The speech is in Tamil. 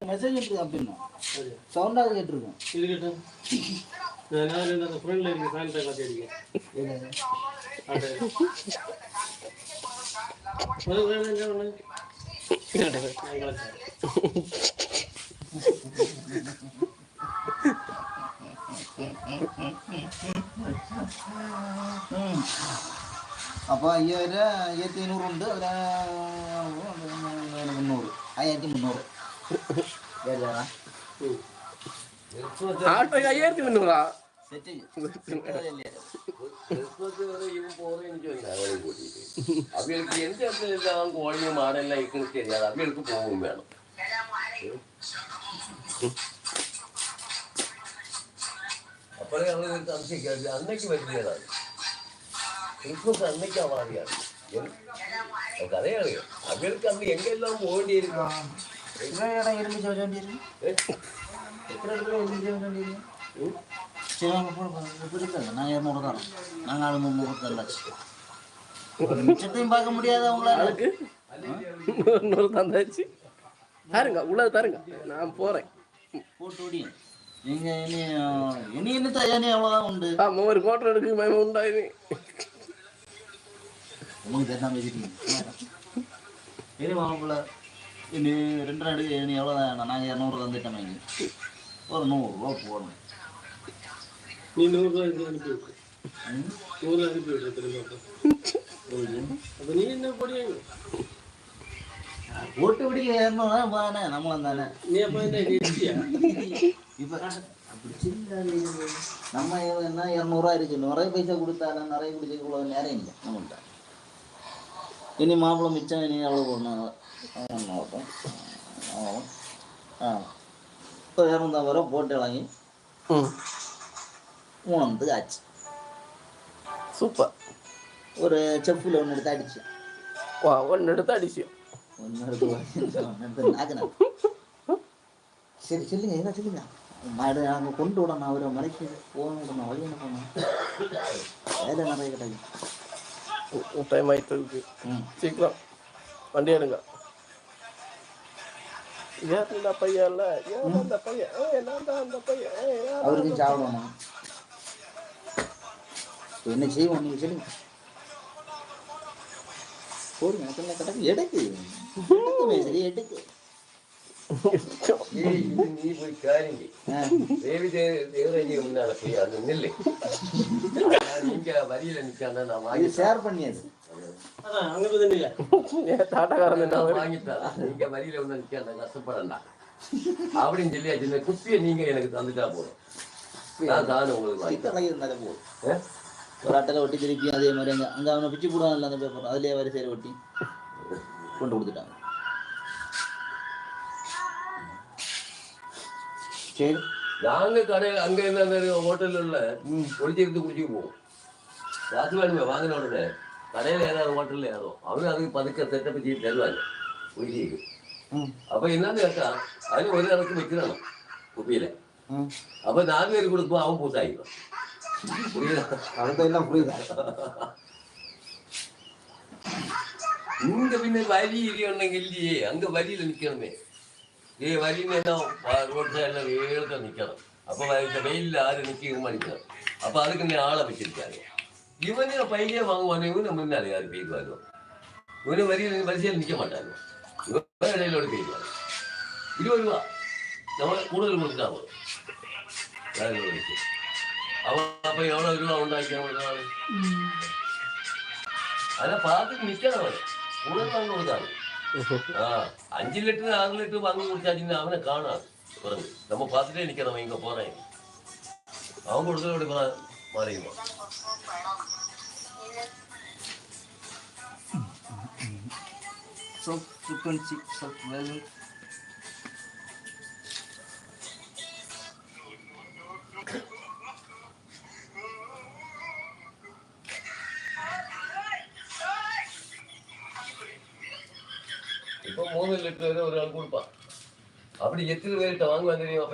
மெசேஜ் அப்படின்னா சவுண்டாக கேட்டிருக்கேன். இருக்கட்டும், அந்த ஃப்ரெண்ட்ல இருக்கு ஃபேன்ட்டை காட்டி அடிக்க. അപ്പോൾ 1500 ഉണ്ട്, 300, 1300. ஆட்டோ 1300 அவங்களுக்கு எந்த இடத்துல எல்லாம் கோழியும் மாடெல்லாம் இருக்குன்னு தெரியாது. அவங்களுக்கு போகவும் வேணும். அப்புறம் அவங்களுக்கு அன்னைக்கு அன்னைக்கு வருகிறது. கிறிஸ்மஸ் அன்னைக்கு அவன் அறியாது கதையாது. அவங்களுக்கு அங்க எங்கெல்லாம் போக இருக்கான். நான் 200 தான். நாங்கள் 300 மிச்சத்தையும் பார்க்க முடியாது அவங்களால. 100 தந்தாச்சு. தாருங்க, உள்ள தாருங்க, நான் போறேன். போட்டு ஓடியும் நீங்க இனி என்ன தயாரி அவ்வளோதான் உண்டு. ஆமாம், ஒரு கோட்டை எடுக்கு மயமா உண்டாயிரு. உங்களுக்கு தெரியாம பேசிட்டீங்க. சரி வாங்கக்குள்ள இனி 2 எடுக்கு இனி எவ்வளோதான். நாங்கள் 200 தந்துட்டோம். இனி ஒரு 100 ரூபா போடணும். நீ 100 ரூபாய் அனுப்பி விட்டு 100 அனுப்பி விட்டு திரும்ப. அப்போ நீ என்ன போடுவீங்க? போட்டு பிடிக்க 200 தானே, நம்மளும் தானே. நீ அப்போ என்ன இப்போ அப்படி சின்ன நம்ம என்ன 200 இருக்கு. நிறைய பைசா கொடுத்தாலும் நிறைய குடிச்ச நேரம் இல்லை நம்மள்கிட்ட. இனி மாப்பிள்ளை மிச்சம் இனி எவ்வளோ போடணும்? இப்போ 250 ரூபா போட்டு இறங்கி 3 ஆச்சு. சூப்பர். ஒரு செப்பில் 1 எடுத்து அடிச்சு. வா, 1 எடுத்து அடிச்சு. 1 எடுத்து நாக்குனா. சரி சொல்லுங்க, என்ன சொல்லுங்க. மாடு அங்கே கொண்டு விடணும். அவரை மறைக்க போகணும். வழி என்ன போகணும்? வேலை நிறைய கிடைக்கும். டைம் ஆகிட்டு இருக்கு. சீக்கிரம் வண்டி எடுங்க. யார் இந்த பையன்? இல்லை, ஏன் அந்த பையன்? நான் தான் அந்த பையன். அவருக்கு சாப்பிடணும். என்ன செய்வோம் நீங்கள் சொல்லுங்க. போடுங்க, எத்தனை கிடக்கு எடுக்கு. சரி எடுக்கு. நீ போய் காரிங்க தேவி தேவராஜி முன்னால போய் அந்த நெல்லு நீங்க வரியில நிக்காத நான் வாங்கி ஷேர் பண்ணியாச்சு. வாங்கிட்டாரா நீங்க வரியில ஒண்ணு நிக்காத கஷ்டப்படண்டா அப்படின்னு சொல்லியாச்சு. இந்த குப்பியை நீங்க எனக்கு தந்துட்டா போதும். நான் தானே உங்களுக்கு இருந்தாலே போதும். ஒரு அட்டையில் ஒட்டி திருப்பி அதே மாதிரி அங்கே அவனை பிச்சு போடுவாங்கல்ல அந்த பேப்பர், அதுலேயே வரி சேர ஒட்டி கொண்டு கொடுத்துட்டாங்க. சரி, நாங்க கடையில் அங்க என்ன ஹோட்டல்ல உள்ள ஒளிச்சிருந்து குடிச்சுட்டு போவோம். ராசுவானுமே வாங்கின உடனே கடையில் ஏதாவது ஹோட்டல்ல ஏதோ அவனு அதுக்கு பதுக்க செட்டப் செய்து தருவாங்க குடிச்சிக்கு. அப்ப என்னன்னு கேட்டா அதுல ஒரு இடத்துக்கு வைக்கிறான் குப்பியில. அப்ப 4 பேர் கொடுப்போம், அவன் பூசாயிக்கும். எல்லாம் புரியுதா? இங்க பின்ன வரி இல்லையோன்னு இல்லையே, அங்க வரியில நிக்கணுமே. வரின்னு என்ன ரோட் சைட்ல வேலை நிக்கணும். அப்ப இந்த வெயில்ல ஆறு நிக்க மாட்டேங்கிறோம். அப்ப அதுக்கு நீ ஆளை வச்சிருக்காரு. இவனே பையனே வாங்குவானே, இவனு முன்னாலே யாரு போயிடுவாரு. இவனு வரிசையில் நிக்க மாட்டாங்க. இவன் இடையிலோட போயிடுவாரு. 20 ரூபா நம்ம கூடுதல் கொடுத்துட்டா போதும். அவன் அப்ப எவ்வளவு ரூபா உண்டாக்கி அதெல்லாம் பார்த்துட்டு நிக்கணும். அவன் கூடுதல் வாங்க கொடுத்தாரு. 5 லிட்டர் 6 லிட்டர் வாங்கி குடிச்சாச்சுன்னு அவனை காணாது. நம்ம பார்த்துட்டே நிக்கிறவன் இங்க போறேன். அவன் கொடுத்தோட மாறிடுவான். frequency of value. இப்போ 3 லிட்டர் ஒரு ஆள் கொடுப்பான். அப்படி எத்தனை பேர்கிட்ட வாங்குவாங்க தெரியுமா?